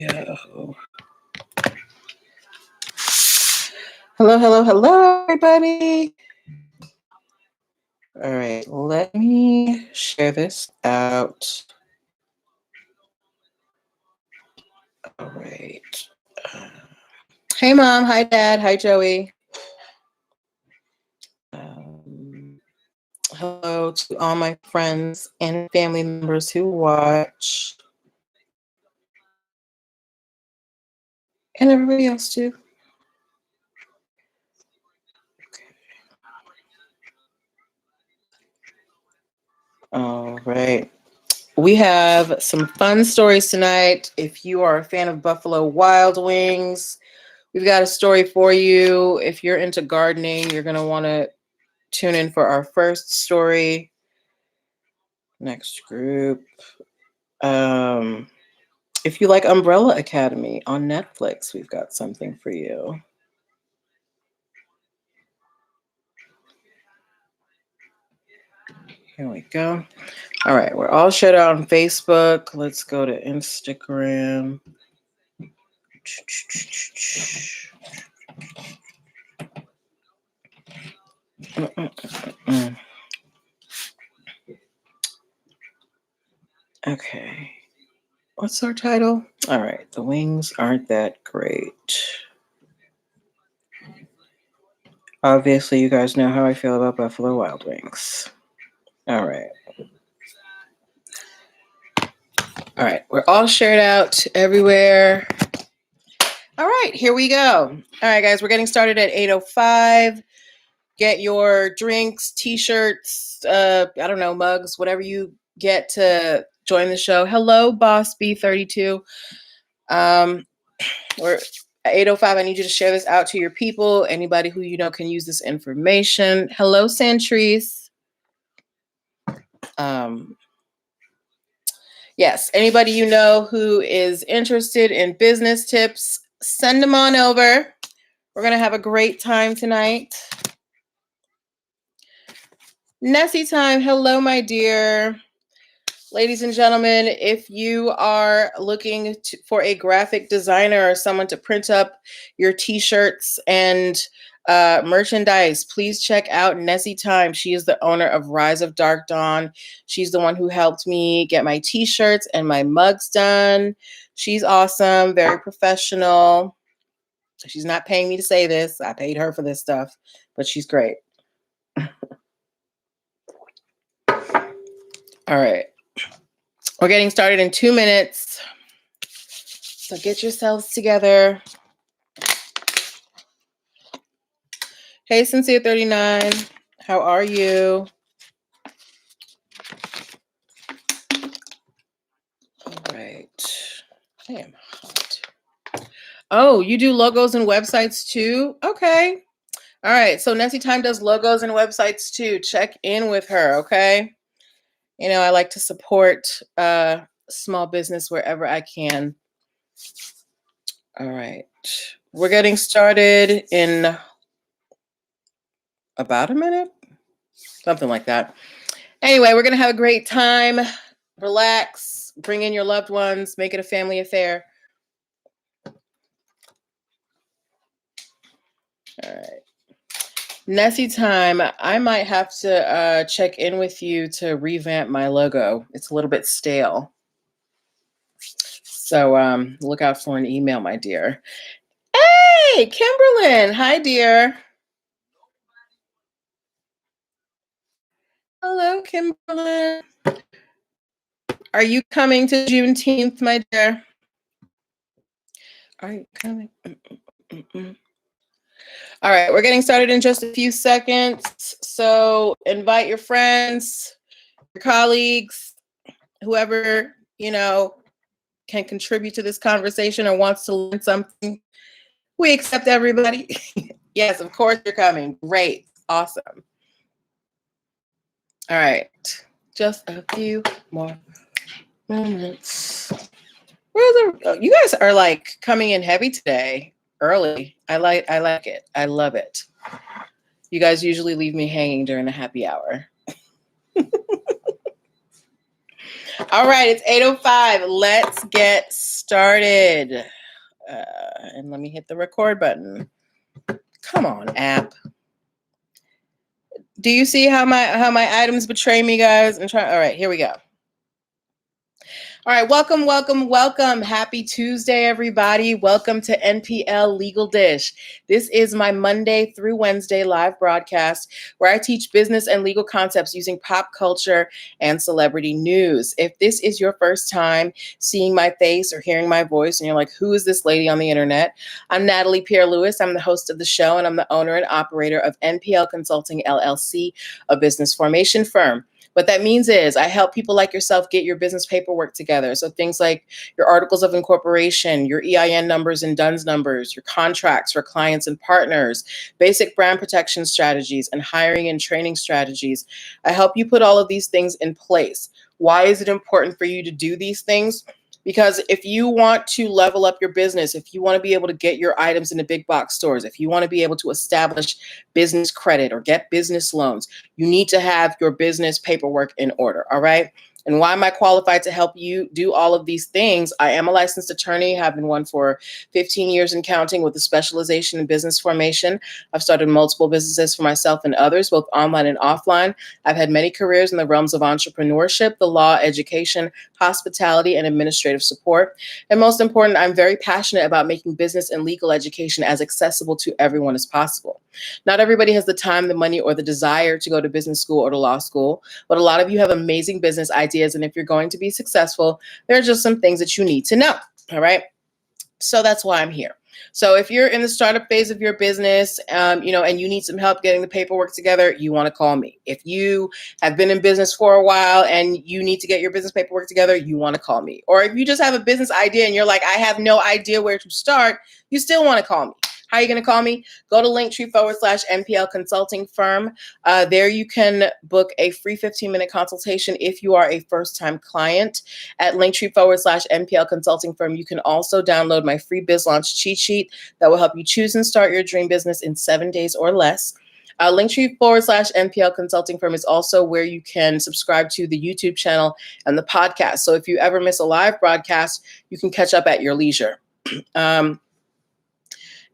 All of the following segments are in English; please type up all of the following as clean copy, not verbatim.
Hello, hello, hello, everybody. All right, let me share this out. All right. Hey, Mom. Hi, Dad. Hi, Joey. Hello to all my friends and family members who watch. And everybody else, too. All right. We have some fun stories tonight. If you are a fan of Buffalo Wild Wings, we've got a story for you. If you're into gardening, you're going to want to tune in for our first story. Next group. If you like Umbrella Academy on Netflix, we've got something for you. Here we go. All right, we're all shared out on Facebook. Let's go to Instagram. Okay. What's our title? All right, the wings aren't that great. Obviously, you guys know how I feel about Buffalo Wild Wings. All right. All right, we're all shared out everywhere. All right, here we go. All right, guys, we're getting started at 8:05. Get your drinks, t-shirts, I don't know, mugs, whatever you get to join the show. Hello, Boss B32. We're at 8:05. I need you to share this out to your people. Anybody who you know can use this information. Hello, Santrice. Yes, anybody you know who is interested in business tips, send them on over. We're going to have a great time tonight. Nessie time. Hello, my dear. Ladies and gentlemen, if you are looking for a graphic designer or someone to print up your t-shirts and merchandise, please check out Nessie Time. She is the owner of Rise of Dark Dawn. She's the one who helped me get my t-shirts and my mugs done. She's awesome, very professional. She's not paying me to say this. I paid her for this stuff, but she's great. All right. We're getting started in 2 minutes. So get yourselves together. Hey, Sincere39. How are you? All right. I am hot. Oh, you do logos and websites too? Okay. All right. So Nessie Time does logos and websites too. Check in with her, okay? You know, I like to support small business wherever I can. All right. We're getting started in about a minute, something like that. Anyway, we're going to have a great time. Relax, bring in your loved ones, make it a family affair. All right. Nessie Time, I might have to check in with you to revamp my logo. It's a little bit stale. So look out for an email, my dear. Hey, Kimberlyn. Hi, dear. Hello, Kimberlyn. Are you coming to Juneteenth, my dear? Are you coming? All right, we're getting started in just a few seconds. So invite your friends, your colleagues, whoever, you know, can contribute to this conversation or wants to learn something. We accept everybody. Yes, of course you're coming. Great. Awesome. All right. Just a few more moments. You guys are like coming in heavy today, early. I like it. I love it. You guys usually leave me hanging during the happy hour. All right, it's 8:05. Let's get started. And let me hit the record button. Come on, app. Do you see how my items betray me, guys? All right, here we go. All right, welcome, welcome, welcome. Happy Tuesday, everybody. Welcome to NPL Legal Dish. This is my Monday through Wednesday live broadcast where I teach business and legal concepts using pop culture and celebrity news. If this is your first time seeing my face or hearing my voice and you're like, who is this lady on the internet? I'm Natalie Pierre-Lewis. I'm the host of the show and I'm the owner and operator of NPL Consulting LLC, a business formation firm. What that means is I help people like yourself get your business paperwork together. So things like your articles of incorporation, your EIN numbers and DUNS numbers, your contracts for clients and partners, basic brand protection strategies, and hiring and training strategies. I help you put all of these things in place. Why is it important for you to do these things? Because if you want to level up your business, if you want to be able to get your items into big box stores, if you want to be able to establish business credit or get business loans, you need to have your business paperwork in order, all right? And why am I qualified to help you do all of these things? I am a licensed attorney, have been one for 15 years and counting with a specialization in business formation. I've started multiple businesses for myself and others, both online and offline. I've had many careers in the realms of entrepreneurship, the law, education, hospitality, and administrative support. And most important, I'm very passionate about making business and legal education as accessible to everyone as possible. Not everybody has the time, the money, or the desire to go to business school or to law school, but a lot of you have amazing business ideas. And if you're going to be successful, there are just some things that you need to know. All right. So that's why I'm here. So if you're in the startup phase of your business, and you need some help getting the paperwork together, you want to call me. If you have been in business for a while and you need to get your business paperwork together, you want to call me. Or if you just have a business idea and you're like, I have no idea where to start, you still want to call me. How are you going to call me? Go to linktr.ee/NPL Consulting Firm. There you can book a free 15-minute consultation if you are a first-time client. At linktr.ee/NPL Consulting Firm, you can also download my free biz launch cheat sheet that will help you choose and start your dream business in 7 days or less. Linktree/NPL Consulting Firm is also where you can subscribe to the YouTube channel and the podcast. So if you ever miss a live broadcast, you can catch up at your leisure.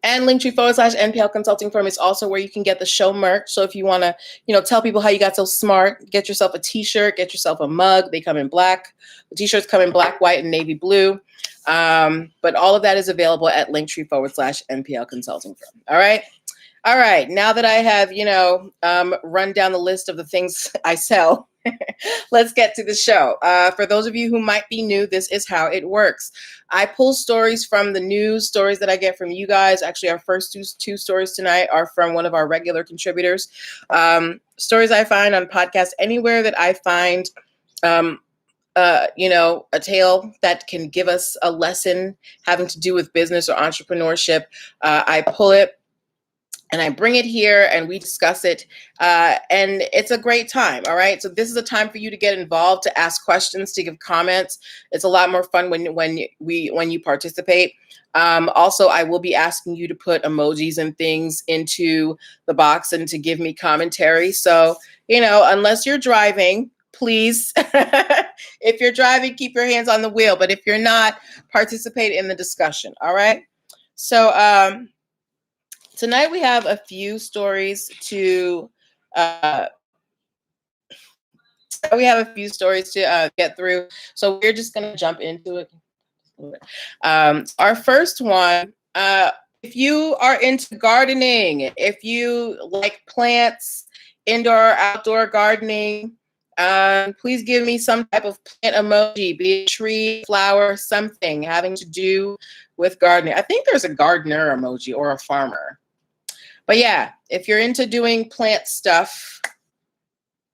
And Linktree/NPL Consulting Firm is also where you can get the show merch. So if you want to, tell people how you got so smart, get yourself a t-shirt, get yourself a mug. They come in black. The t-shirts come in black, white, and navy blue. But all of that is available at Linktree/NPL Consulting Firm. All right. All right. Now that I have, run down the list of the things I sell, let's get to the show. For those of you who might be new, this is how it works. I pull stories from the news, stories that I get from you guys. Actually, our first two stories tonight are from one of our regular contributors. Stories I find on podcasts, anywhere that I find, a tale that can give us a lesson having to do with business or entrepreneurship. I pull it and I bring it here and we discuss it. And it's a great time. All right. So this is a time for you to get involved, to ask questions, to give comments. It's a lot more fun when you participate. Also, I will be asking you to put emojis and things into the box and to give me commentary. So, unless you're driving, please, if you're driving, keep your hands on the wheel. But if you're not, participate in the discussion. All right. So, tonight we have a few stories to get through. So we're just going to jump into it. Our first one, if you are into gardening, if you like plants, indoor, outdoor gardening, please give me some type of plant emoji, be it tree, flower, something having to do with gardening. I think there's a gardener emoji or a farmer. But yeah, if you're into doing plant stuff,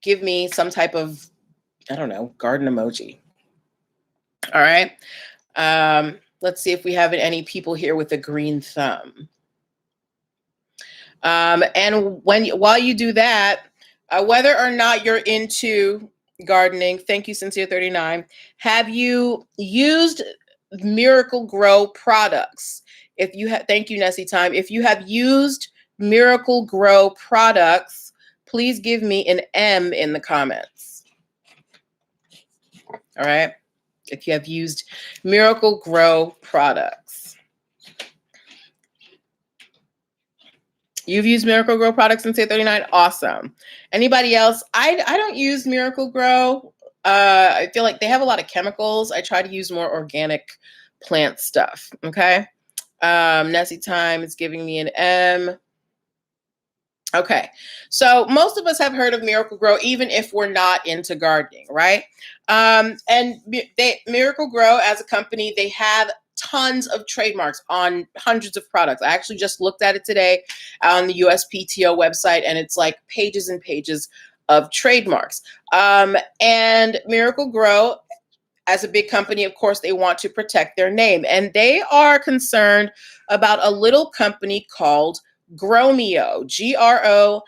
give me some type of, garden emoji. All right. Let's see if we have any people here with a green thumb. And while you do that, whether or not you're into gardening, thank you, Sincere39. Have you used Miracle Grow products? Thank you, Nessie Time. If you have used Miracle Grow products, please give me an M in the comments. All right. If you have used Miracle Grow products. You've used Miracle Grow products since 839. Awesome. Anybody else? I don't use Miracle Grow. I feel like they have a lot of chemicals. I try to use more organic plant stuff. Okay. Nessie Time is giving me an M. Okay, so most of us have heard of Miracle Grow, even if we're not into gardening, right? And Miracle Grow, as a company, they have tons of trademarks on hundreds of products. I actually just looked at it today on the USPTO website, and it's like pages and pages of trademarks. And Miracle Grow, as a big company, of course, they want to protect their name, and they are concerned about a little company called Gromeo, Gromeo.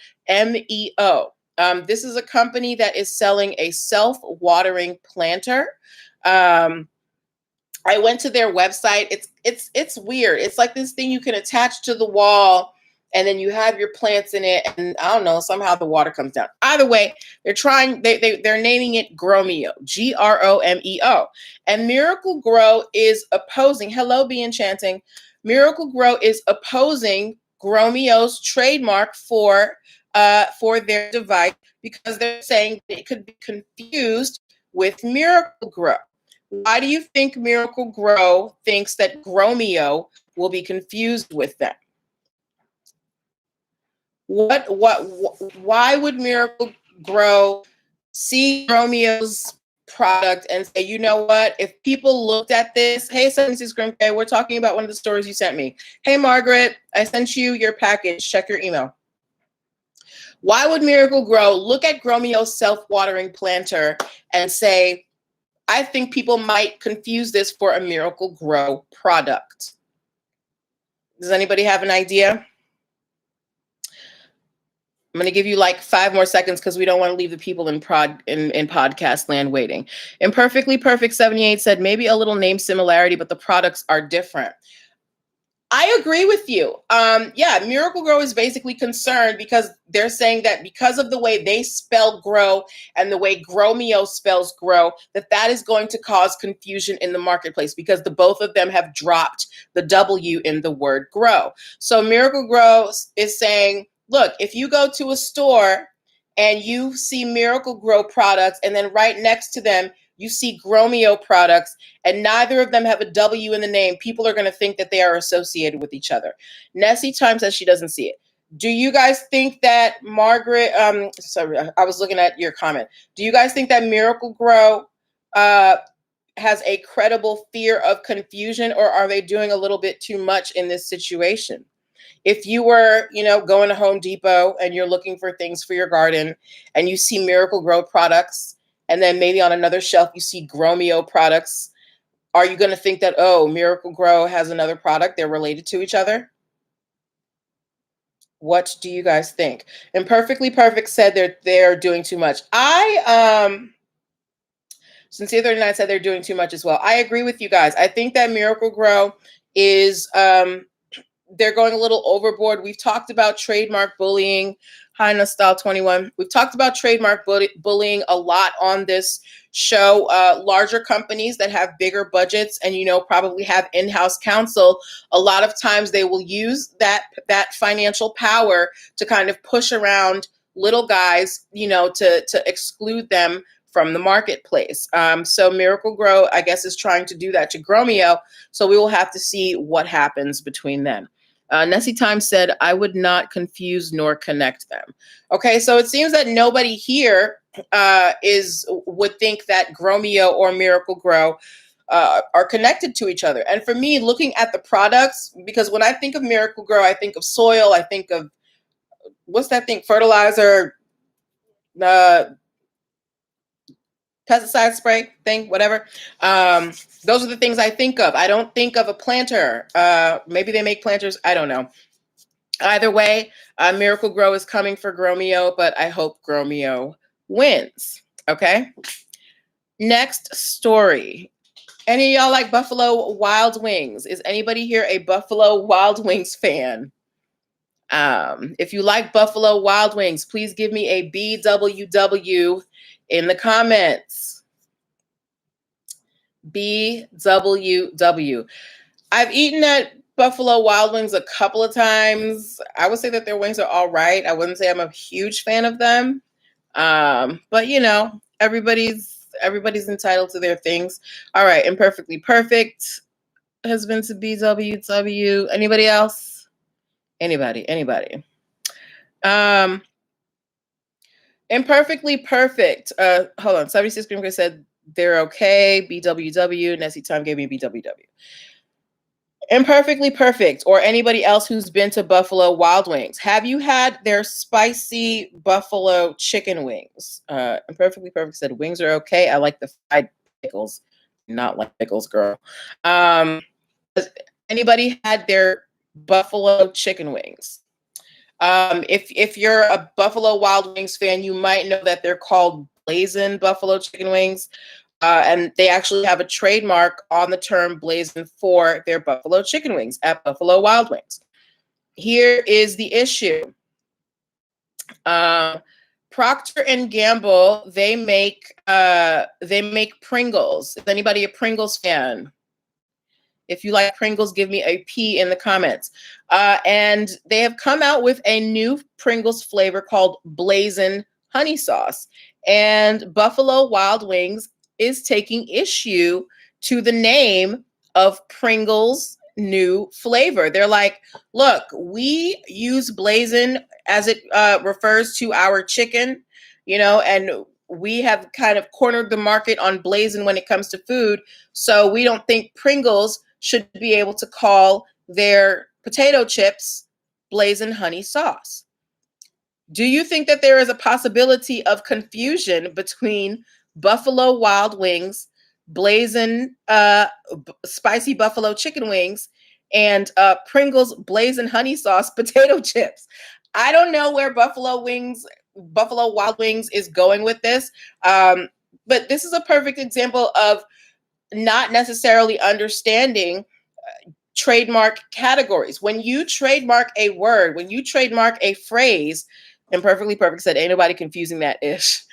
This is a company that is selling a self-watering planter. I went to their website. It's weird. It's like this thing you can attach to the wall, and then you have your plants in it, and I don't know, somehow the water comes down. Either way, they're naming it Gromeo, Gromeo. And Miracle Grow is opposing, hello, Be Enchanting. Miracle Grow is opposing Gromeo's trademark for their device because they're saying it could be confused with Miracle Grow. Why do you think Miracle Grow thinks that Gromeo will be confused with them? Why would Miracle Grow see Romeo's product and say, you know what, if people looked at this, hey, 76 Grim K, we're talking about one of the stories you sent me. Hey, Margaret, I sent you your package. Check your email. Why would Miracle Grow look at Gromeo's self-watering planter and say, I think people might confuse this for a Miracle Grow product? Does anybody have an idea? I'm going to give you like 5 more seconds because we don't want to leave the people in podcast land waiting. Imperfectly Perfect 78 said maybe a little name similarity, but the products are different. I agree with you. Yeah, Miracle Grow is basically concerned because they're saying that because of the way they spell grow and the way Gromeo spells grow, that is going to cause confusion in the marketplace because the both of them have dropped the W in the word grow. So Miracle Grow is saying, look, if you go to a store and you see Miracle Grow products and then right next to them, you see Gromeo products, and neither of them have a W in the name, people are going to think that they are associated with each other. Nessie Time says she doesn't see it. Do you guys think that Margaret, sorry, I was looking at your comment. Do you guys think that Miracle Grow has a credible fear of confusion, or are they doing a little bit too much in this situation? If you were, going to Home Depot and you're looking for things for your garden and you see Miracle Grow products, and then maybe on another shelf you see Gromeo products, are you going to think that, oh, Miracle Grow has another product, they're related to each other? What do you guys think? And Perfectly Perfect said they're doing too much. Sincere 39 said they're doing too much as well. I agree with you guys. I think that Miracle Grow is they're going a little overboard. We've talked about trademark bullying. Hi, Nostal 21. We've talked about trademark bullying a lot on this show. Larger companies that have bigger budgets and, probably have in-house counsel, a lot of times they will use that financial power to kind of push around little guys, to exclude them from the marketplace. So Miracle Grow, I guess, is trying to do that to Gromeo. So we will have to see what happens between them. Nessie Time said, I would not confuse nor connect them. Okay, so it seems that nobody here would think that Gromeo or Miracle Grow are connected to each other. And for me, looking at the products, because when I think of Miracle Grow, I think of soil, I think of, what's that thing, fertilizer, pesticide spray thing, whatever. Those are the things I think of. I don't think of a planter. Maybe they make planters. I don't know. Either way, Miracle Grow is coming for Gromeo, but I hope Gromeo wins. Okay. Next story. Any of y'all like Buffalo Wild Wings? Is anybody here a Buffalo Wild Wings fan? If you like Buffalo Wild Wings, please give me a BWW in the comments. BWW. I've eaten at Buffalo Wild Wings a couple of times. I would say that their wings are all right. I wouldn't say I'm a huge fan of them. But you know, everybody's entitled to their things. All right, Imperfectly Perfect has been to BWW. Anybody else? Anybody? Imperfectly Perfect. Hold on. 76 Green said they're okay. BWW. Nessie Time gave me BWW. Imperfectly Perfect, or anybody else who's been to Buffalo Wild Wings, have you had their spicy buffalo chicken wings? Imperfectly Perfect said wings are okay. I like the fried pickles. Not like pickles, girl. Has anybody had their buffalo chicken wings? If you're a Buffalo Wild Wings fan, you might know that they're called Blazing Buffalo Chicken Wings. And they actually have a trademark on the term blazing for their buffalo chicken wings at Buffalo Wild Wings. Here is the issue. Procter and Gamble, they make Pringles. Is anybody a Pringles fan? If you like Pringles, give me a P in the comments. And they have come out with a new Pringles flavor called Blazing Honey Sauce. And Buffalo Wild Wings is taking issue to the name of Pringles' new flavor. They're like, look, we use blazing as it refers to our chicken, you know, and we have kind of cornered the market on blazing when it comes to food. So we don't think Pringles should be able to call their potato chips blazing honey sauce. Do you think that there is a possibility of confusion between Buffalo Wild Wings, blazing spicy buffalo chicken wings, and Pringles blazing honey sauce potato chips? I don't know where Buffalo Wild Wings is going with this, but this is a perfect example of not necessarily understanding trademark categories. When you trademark a word, when you trademark a phrase, Imperfectly Perfect said, ain't nobody confusing that ish.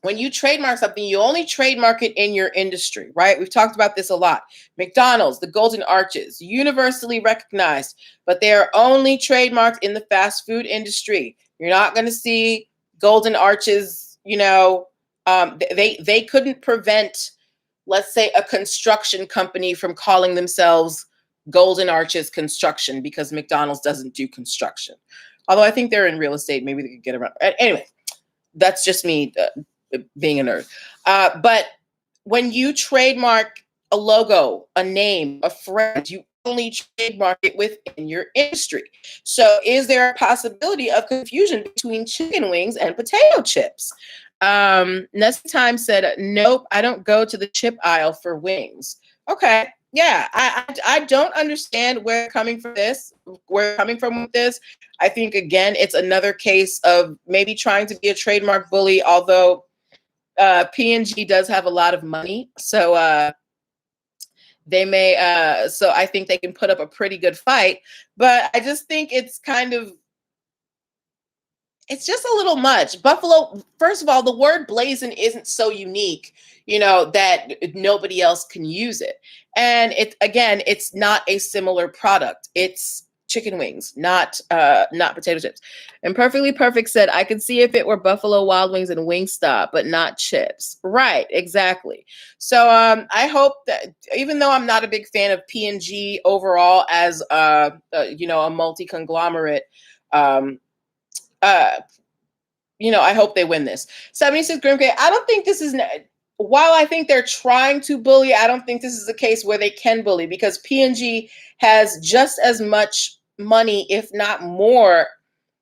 When you trademark something, you only trademark it in your industry, right? We've talked about this a lot. McDonald's, the Golden Arches, universally recognized, but they are only trademarked in the fast food industry. You're not going to see Golden Arches, you know, they couldn't prevent, let's say, a construction company from calling themselves Golden Arches Construction because McDonald's doesn't do construction. Although I think they're in real estate, maybe they could get around. Anyway, that's just me being a nerd. But when you trademark a logo, a name, a phrase, you only trademark it within your industry. So is there a possibility of confusion between chicken wings and potato chips? Nessie Time said, nope, I don't go to the chip aisle for wings. Okay. Yeah, I don't understand where you're coming from with this. I think, again, it's another case of maybe trying to be a trademark bully, although P&G does have a lot of money. So they may, so I think they can put up a pretty good fight. But I just think it's just a little much. Buffalo, first of all, the word blazing isn't so unique, you know, that nobody else can use it. And it's not a similar product. It's chicken wings, not potato chips. And Perfectly Perfect said, I could see if it were Buffalo Wild Wings and Wingstop, but not chips. Right, exactly. So I hope that, even though I'm not a big fan of P&G overall as you know, a multi-conglomerate, you know, I hope they win this. 76 Grim K, I don't think this is, while I think they're trying to bully, I don't think this is a case where they can bully, because P&G has just as much money, if not more,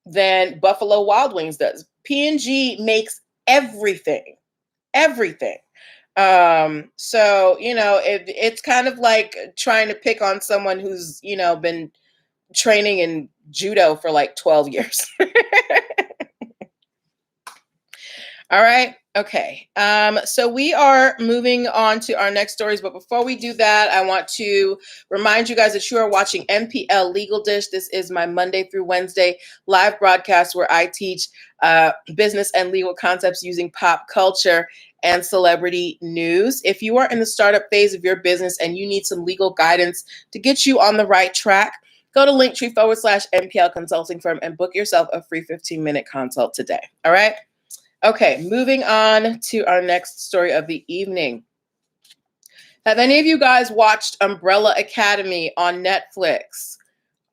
than Buffalo Wild Wings does. P&G makes everything. So, you know, it's kind of like trying to pick on someone who's, you know, been training in judo for like 12 years. All right. Okay. So we are moving on to our next stories. But before we do that, I want to remind you guys that you are watching MPL Legal Dish. This is my Monday through Wednesday live broadcast where I teach business and legal concepts using pop culture. and celebrity news. If you are in the startup phase of your business and you need some legal guidance to get you on the right track, go to linktr.ee/NPL Consulting Firm and book yourself a free 15-minute consult today. All right? Okay, moving on to our next story of the evening. Have any of you guys watched Umbrella Academy on Netflix?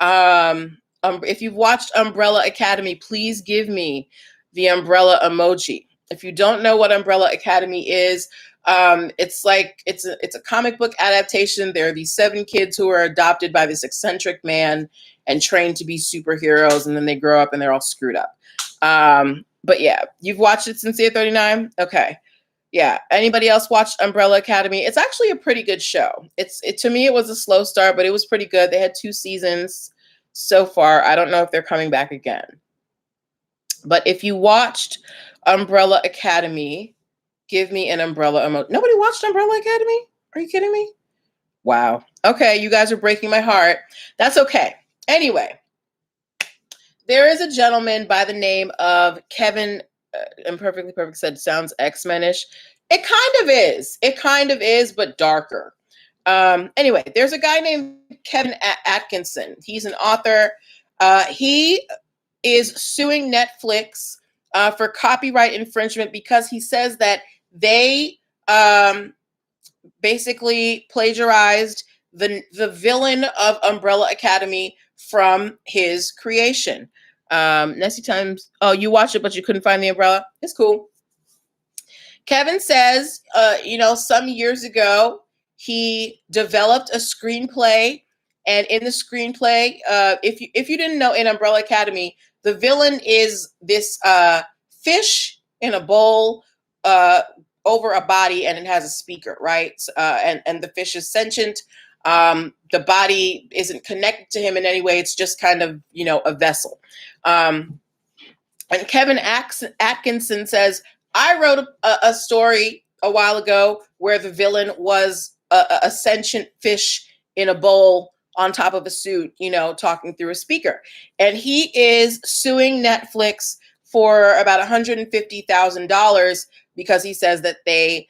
If you've watched Umbrella Academy, please give me the umbrella emoji. If you don't know what Umbrella Academy is, it's a comic book adaptation. There are these 7 kids who are adopted by this eccentric man and trained to be superheroes, and then they grow up and they're all screwed up. But yeah, you've watched it, Sincere 39? Okay. Yeah. Anybody else watched Umbrella Academy? It's actually a pretty good show. To me, it was a slow start, but it was pretty good. They had 2 seasons so far. I don't know if they're coming back again. But if you watched Umbrella Academy, give me an umbrella emoji. Nobody watched Umbrella Academy? Are you kidding me? Wow. Okay, you guys are breaking my heart. That's okay. Anyway, there is a gentleman by the name of Kevin, Imperfectly Perfect said sounds X-Men-ish. It kind of is, but darker. Anyway, there's a guy named Kevin Atkinson. He's an author. He is suing Netflix for copyright infringement because he says that they basically plagiarized the villain of Umbrella Academy from his creation. Nessie Times, oh, you watched it, but you couldn't find the umbrella? It's cool. Kevin says, some years ago, he developed a screenplay. And in the screenplay, if you didn't know, in Umbrella Academy, the villain is this fish in a bowl over a body, and it has a speaker, right? And the fish is sentient. The body isn't connected to him in any way. It's just kind of, a vessel. And Kevin Atkinson says, I wrote a story a while ago where the villain was a sentient fish in a bowl on top of a suit, talking through a speaker. And he is suing Netflix for about $150,000 because he says that they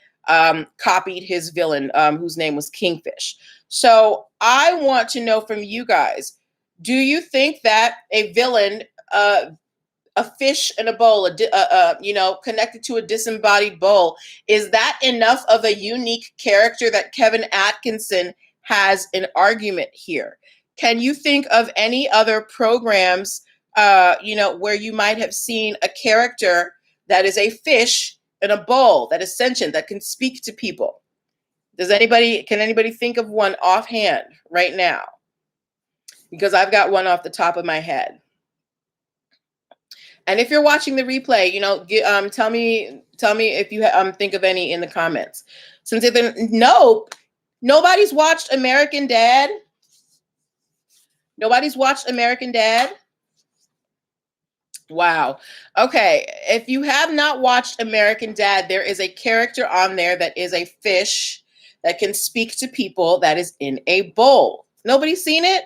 copied his villain, whose name was Kingfish. So I want to know from you guys, do you think that a villain, a fish in a bowl, connected to a disembodied bowl, is that enough of a unique character that Kevin Atkinson has an argument here? Can you think of any other programs, where you might have seen a character that is a fish in a bowl, that is sentient, that can speak to people? Can anybody think of one offhand right now? Because I've got one off the top of my head. And if you're watching the replay, tell me if you think of any in the comments. Nobody's watched American Dad. Nobody's watched American Dad. Wow. Okay. If you have not watched American Dad, there is a character on there that is a fish that can speak to people that is in a bowl. Nobody's seen it?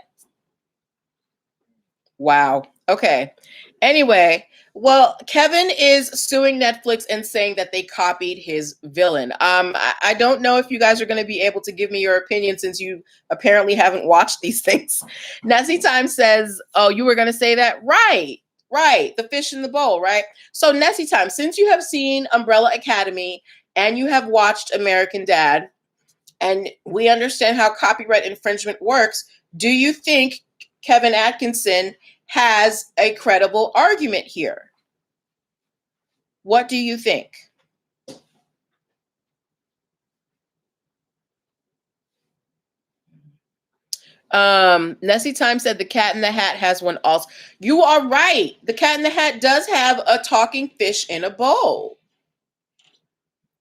Wow. Okay. Anyway, well, Kevin is suing Netflix and saying that they copied his villain. I don't know if you guys are going to be able to give me your opinion since you apparently haven't watched these things. Nessie Time says, oh, you were going to say that? Right. The fish in the bowl, right? So Nessie Time, since you have seen Umbrella Academy and you have watched American Dad, and we understand how copyright infringement works, do you think Kevin Atkinson has a credible argument here? What do you think? Nessie Time said the Cat in the Hat has one also. You are right. The Cat in the Hat does have a talking fish in a bowl.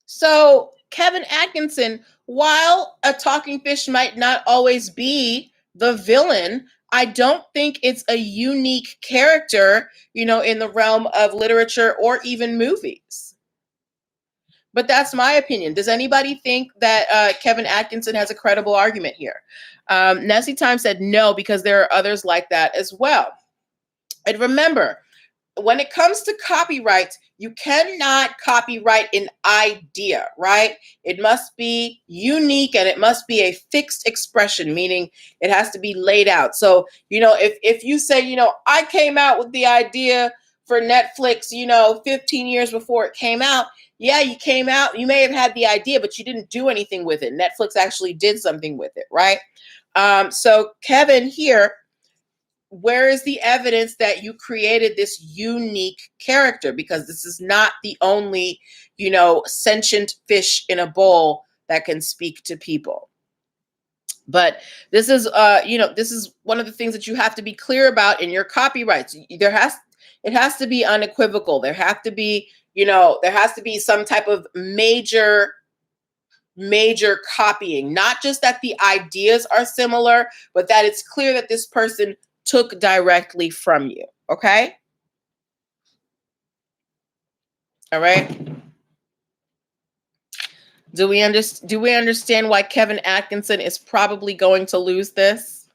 So Kevin Atkinson, while a talking fish might not always be the villain, I don't think it's a unique character, in the realm of literature or even movies. But that's my opinion. Does anybody think that Kevin Atkinson has a credible argument here? Nessie Time said no, because there are others like that as well. And remember, when it comes to copyrights, you cannot copyright an idea, right? It must be unique and it must be a fixed expression, meaning it has to be laid out. So, if you say, I came out with the idea for Netflix, 15 years before it came out. Yeah, you came out, you may have had the idea, but you didn't do anything with it. Netflix actually did something with it, right? So Kevin here, where is the evidence that you created this unique character? Because this is not the only, sentient fish in a bowl that can speak to people. But this is, this is one of the things that you have to be clear about in your copyrights. It has to be unequivocal. There has to be some type of major copying, not just that the ideas are similar, but that it's clear that this person took directly from you. Okay? All right. Do we understand why Kevin Atkinson is probably going to lose this?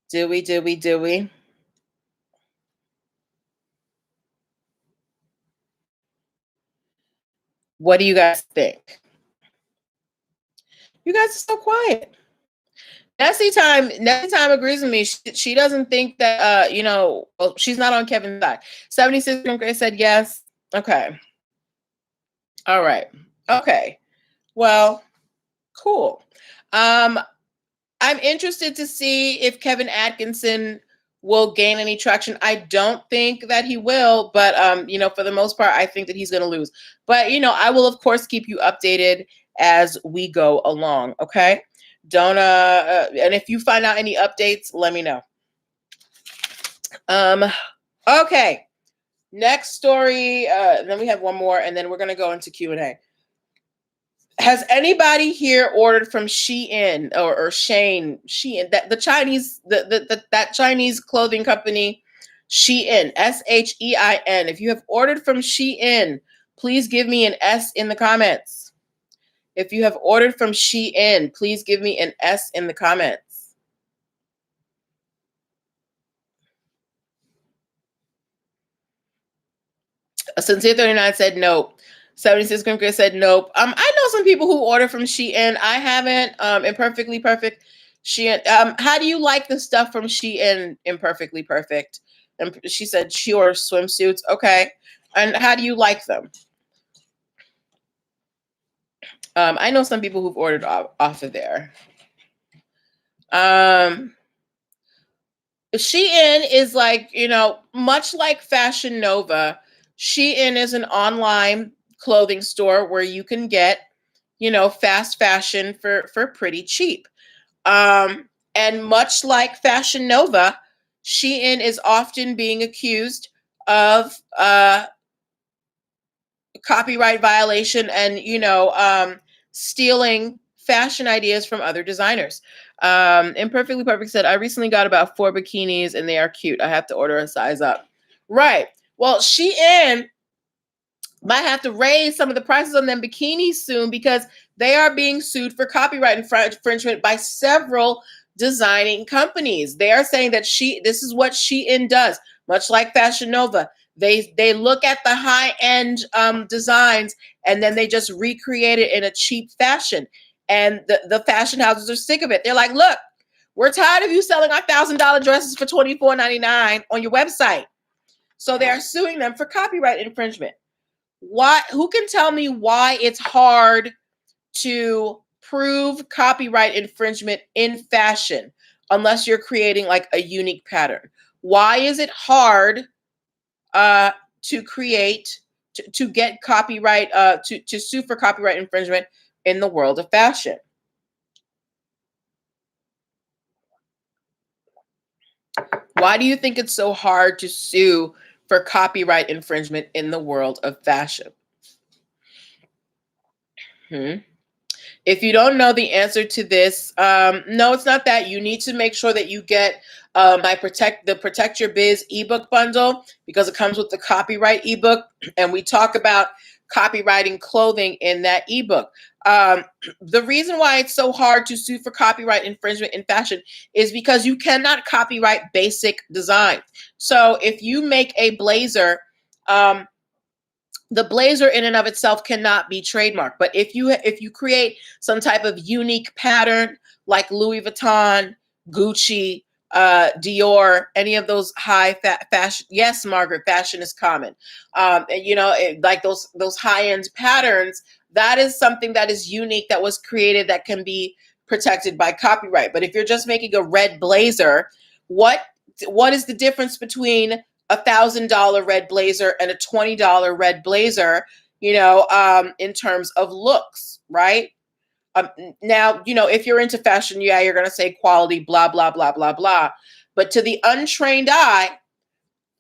Do we? What do you guys think? You guys are so quiet. Nessie time agrees with me. She doesn't think that well, she's not on Kevin's side. 76 from Grace said yes. Okay. All right. Okay. Well, cool. I'm interested to see if Kevin Atkinson will gain any traction. I don't think that he will, but for the most part, I think that he's going to lose. But I will of course keep you updated as we go along. Okay. Don't and if you find out any updates, let me know. Okay. Next story. Then we have one more, and then we're gonna go into Q&A. Has anybody here ordered from Shein or Shein, that the Chinese that Chinese clothing company, Shein, Shein? If you have ordered from Shein, please give me an S in the comments. If you have ordered from Shein, please give me an S in the comments. Sincere 39 said nope. 76 Grimker said nope. I know some people who order from Shein. I haven't. Imperfectly Perfect. Shein. How do you like the stuff from Shein? Imperfectly Perfect. And she said she orders swimsuits. Okay. And how do you like them? I know some people who've ordered off of there. Shein is like, much like Fashion Nova, Shein is an online clothing store where you can get, fast fashion for pretty cheap. And much like Fashion Nova, Shein is often being accused of copyright violation and, stealing fashion ideas from other designers. Imperfectly Perfect said, I recently got about 4 bikinis and they are cute. I have to order a size up. Right. Well, Shein might have to raise some of the prices on them bikinis soon because they are being sued for copyright infringement by several designing companies. They are saying that this is what Shein does, much like Fashion Nova. They look at the high-end designs and then they just recreate it in a cheap fashion. And the fashion houses are sick of it. They're like, look, we're tired of you selling our $1,000 dresses for $24.99 on your website. So they are suing them for copyright infringement. Why? Who can tell me why it's hard to prove copyright infringement in fashion unless you're creating like a unique pattern? Why is it hard to create to get copyright to sue for copyright infringement in the world of fashion? Why do you think it's so hard to sue for copyright infringement in the world of fashion? If you don't know the answer to this, no, it's not that. You need to make sure that you get my Protect Your Biz ebook bundle because it comes with the copyright ebook, and we talk about copywriting clothing in that ebook. The reason why it's so hard to sue for copyright infringement in fashion is because you cannot copyright basic design. So if you make a blazer, the blazer in and of itself cannot be trademarked. But if you create some type of unique pattern like Louis Vuitton, Gucci, Dior, any of those high fashion, yes, Margaret, fashion is common. Like those high end patterns, that is something that is unique, that was created, that can be protected by copyright. But if you're just making a red blazer, what is the difference between $1,000 red blazer and a $20 red blazer, in terms of looks, right? Now, if you're into fashion, yeah, you're going to say quality, blah, blah, blah, blah, blah. But to the untrained eye,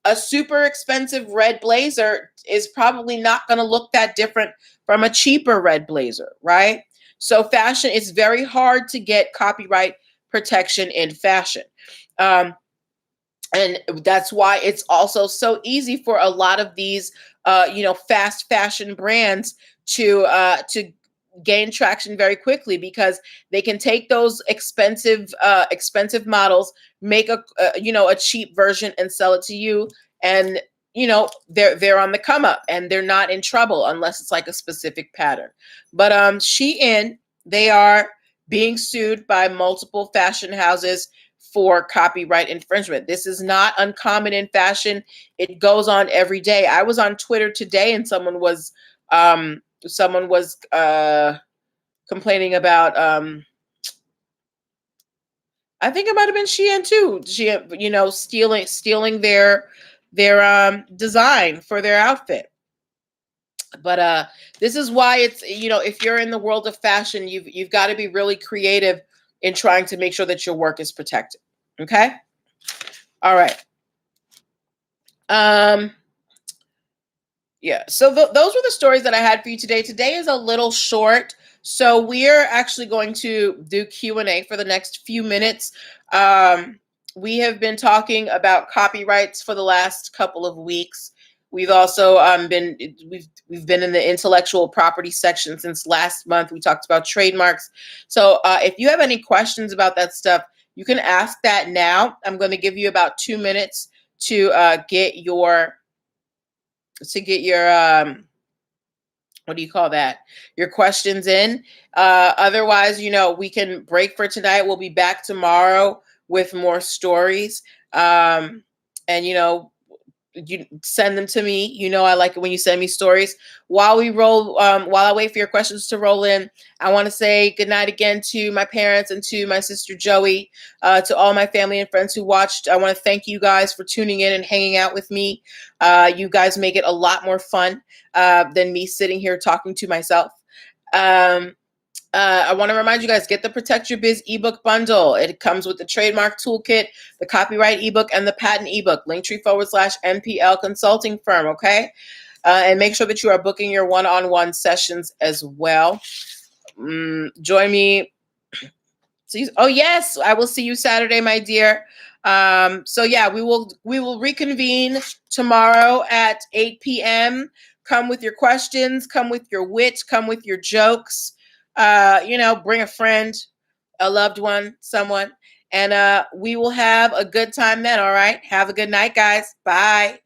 a super expensive red blazer is probably not going to look that different from a cheaper red blazer, right? So fashion, it's very hard to get copyright protection in fashion. And that's why it's also so easy for a lot of these, fast fashion brands to gain traction very quickly, because they can take those expensive models, make a cheap version and sell it to you, and they're on the come up and they're not in trouble unless it's like a specific pattern. But Shein, they are being sued by multiple fashion houses for copyright infringement. This is not uncommon in fashion. It goes on every day. I was on Twitter today and someone was complaining about I think it might have been Shein too. Stealing their design for their outfit. But this is why it's, if you're in the world of fashion, you've got to be really creative in trying to make sure that your work is protected. Okay? All right. Yeah, so those were the stories that I had for you today. Today is a little short, so we're actually going to do Q&A for the next few minutes. We have been talking about copyrights for the last couple of weeks. We've also we've been in the intellectual property section since last month. We talked about trademarks. So if you have any questions about that stuff, you can ask that now. I'm going to give you about 2 minutes to get your what do you call that? Your questions in. Otherwise, we can break for tonight. We'll be back tomorrow with more stories. And you send them to me. I like it when you send me stories. While I wait for your questions to roll in, I want to say goodnight again to my parents and to my sister Joey, to all my family and friends who watched. I want to thank you guys for tuning in and hanging out with me. You guys make it a lot more fun than me sitting here talking to myself. I want to remind you guys, get the Protect Your Biz ebook bundle. It comes with the trademark toolkit, the copyright ebook, and the patent ebook. linktr.ee/nplconsultingfirm. Okay, and make sure that you are booking your one-on-one sessions as well. Join me. Oh yes, I will see you Saturday, my dear. So yeah, we will reconvene tomorrow at 8 p.m. Come with your questions, come with your wit, come with your jokes. Bring a friend, a loved one, someone, and we will have a good time then. All right. Have a good night, guys. Bye.